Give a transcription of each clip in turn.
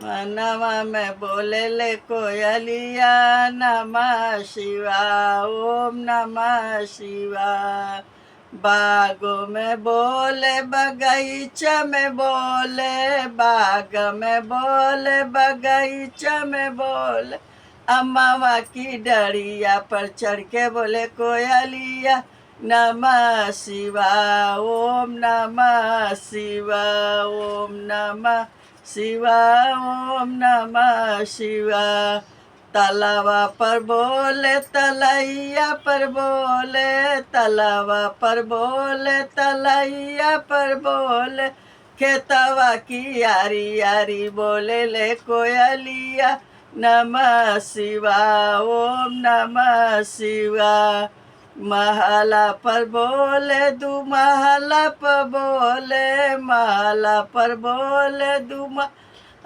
मनवा में बोले ले कोयलिया, नमः शिवाय, ओम नमः शिवाय। बागों में बोले, बगीचा में बोले, बाग में बोले, बगीचा में बोले, अम्मावा की डरिया पर चढ़ के बोले कोयलिया, नमः शिवाय, ओम नमः शिवाय, ओम नमः शिवाय, ओम नमः शिवाय। तलावा पर बोले, तलैया पर बोले, तलावा पर बोले, तलैया पर बोले, खेतवा की यारी यारी बोले ले कोयलिया, नमः शिवाय, ओम नमः शिवाय। महला पर बोले, दू महला पर बोले, महला पर बोले, दू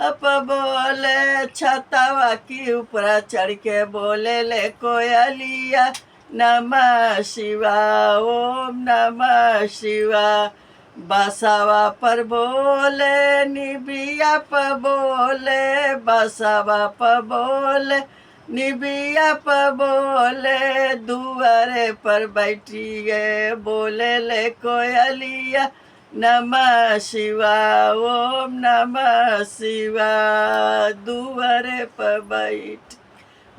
अप बोले, छतवा की ऊपर चढ़ के बोले ले कोयलिया, नमः शिवाय, ओम नमः शिवाय। बसवा पर बोले, निबिया पर बोले, बसवा पर बोले, निबिया पर बोले, दुआरे पर बैठी गए बोले ले कोयलिया, नमः शिवाय, ओम नमः शिवाय। दुआरे पर बैठ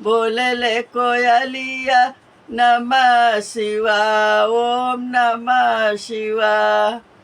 बोले ले कोयलिया, नमः शिवाय, ओम नमः शिवाय।